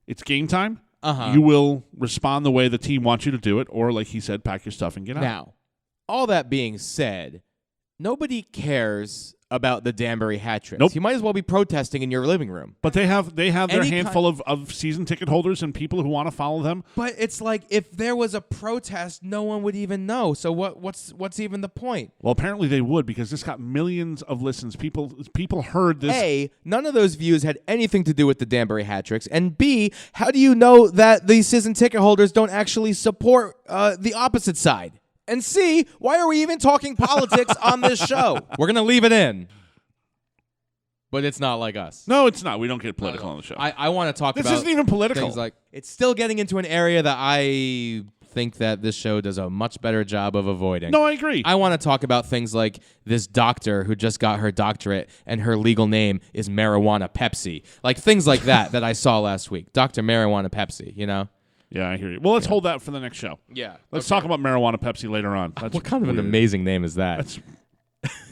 It's game time. Uh-huh. You will respond the way the team wants you to do it, or like he said, pack your stuff and get out. Now, all that being said, nobody cares about the Danbury hat tricks. Nope. You might as well be protesting in your living room. But they have their Any handful of season ticket holders and people who want to follow them. But it's like if there was a protest, no one would even know. So what's even the point? Well, apparently they would, because this got millions of listens. People heard this. A, none of those views had anything to do with the Danbury hat tricks. And B, how do you know that these season ticket holders don't actually support the opposite side? And C, why are we even talking politics on this show? We're going to leave it in. But it's not like us. No, it's not. We don't get political on the show. I want to talk This about isn't even political. things like it's still getting into an area that I think that this show does a much better job of avoiding. No, I agree. I want to talk about things like this doctor who just got her doctorate and her legal name is Marijuana Pepsi. Like things like that I saw last week. Dr. Marijuana Pepsi, you know? Yeah, I hear you. Well, let's hold that for the next show. Yeah. Let's talk about marijuana Pepsi later on. That's What kind of an weird. amazing name is that? That's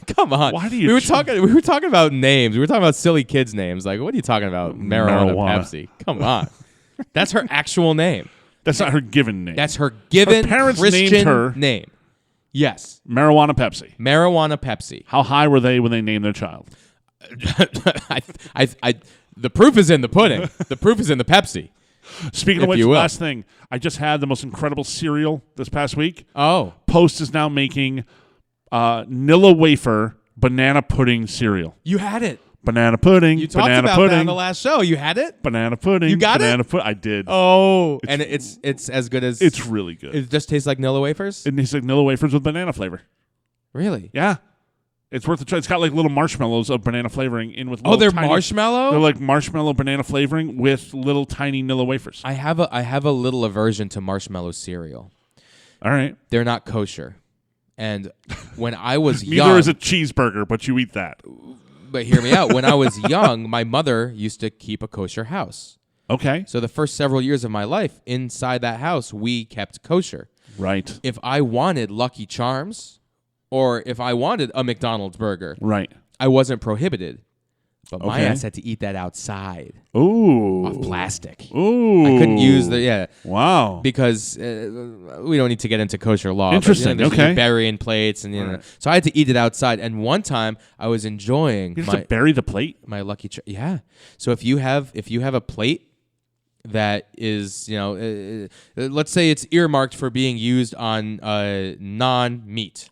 Come on. Why do you we were ch- talking about names. We were talking about silly kids' names. Like, what are you talking about? Marijuana Pepsi. Come on. That's her actual name. That's not her given name. That's her given Her parents Christian named her- name. Yes. Marijuana Pepsi. Marijuana Pepsi. How high were they when they named their child? The proof is in the pudding. The proof is in the Pepsi. Speaking If of which, you will. last thing, I just had the most incredible cereal this past week. Oh. Post is now making Nilla wafer banana pudding cereal. You had it. Banana pudding. You talked banana about pudding. that on the last show. You had it? Banana pudding. You got banana it? I did. Oh. And it's as good as... It's really good. It just tastes like Nilla wafers? It tastes like Nilla wafers with banana flavor. Really? Yeah. It's worth a try. It's got like little marshmallows of banana flavoring in with Oh, little they're tiny, marshmallow? They're like marshmallow banana flavoring with little tiny Nilla wafers. I have a little aversion to marshmallow cereal. All right. They're not kosher. And when I was Neither young... is a cheeseburger, but you eat that. But hear me out. When I was young, my mother used to keep a kosher house. Okay. So the first several years of my life, inside that house, we kept kosher. Right. If I wanted Lucky Charms or if I wanted a McDonald's burger, Right. I wasn't prohibited. But my Okay. ass had to eat that outside Ooh. of plastic. Ooh. I couldn't use Wow. because we don't need to get into kosher law. Interesting, But, okay. there's burying plates and Right. so I had to eat it outside. And one time I was enjoying You have to bury the plate? my Lucky Charm. Yeah. So if you have a plate that is, let's say it's earmarked for being used on non-meat.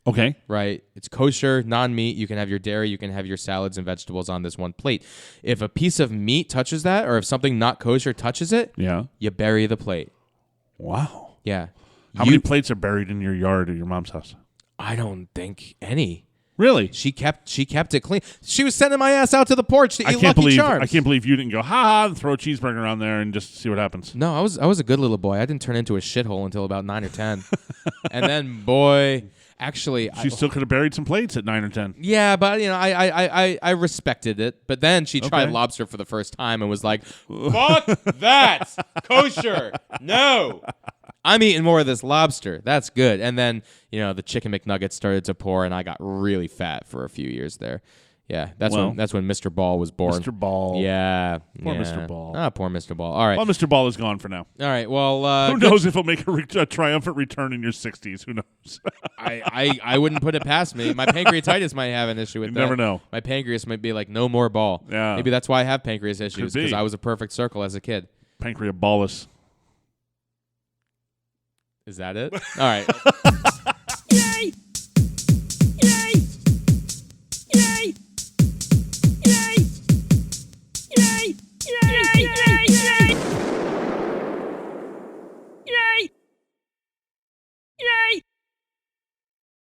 Okay. Right? It's kosher, non-meat. You can have your dairy. You can have your salads and vegetables on this one plate. If a piece of meat touches that, or if something not kosher touches it, you bury the plate. Wow. Yeah. How many plates are buried in your yard at your mom's house? I don't think any. Really? She kept it clean. She was sending my ass out to the porch to eat Lucky Charms. I can't believe you didn't go, ha, throw a cheeseburger on there and just see what happens. No, I was a good little boy. I didn't turn into a shithole until about 9 or 10. And then, boy, actually, she still could have buried some plates at 9 or 10. Yeah, but I respected it. But then she tried lobster for the first time and was like, "Fuck that, kosher, no." I'm eating more of this lobster. That's good. And then, the chicken McNuggets started to pour, and I got really fat for a few years there. Yeah, that's when Mr. Ball was born. Mr. Ball. Yeah. Poor Mr. Ball. Ah, poor Mr. Ball. All right. Well, Mr. Ball is gone for now. All right. Well, who knows if he'll make a triumphant return in your 60s? Who knows? I wouldn't put it past me. My pancreatitis might have an issue with that. You never know. My pancreas might be like, no more Ball. Yeah. Maybe that's why I have pancreas issues, Could be. because I was a perfect circle as a kid. Pancreaballus. Is that it? All right. Yay!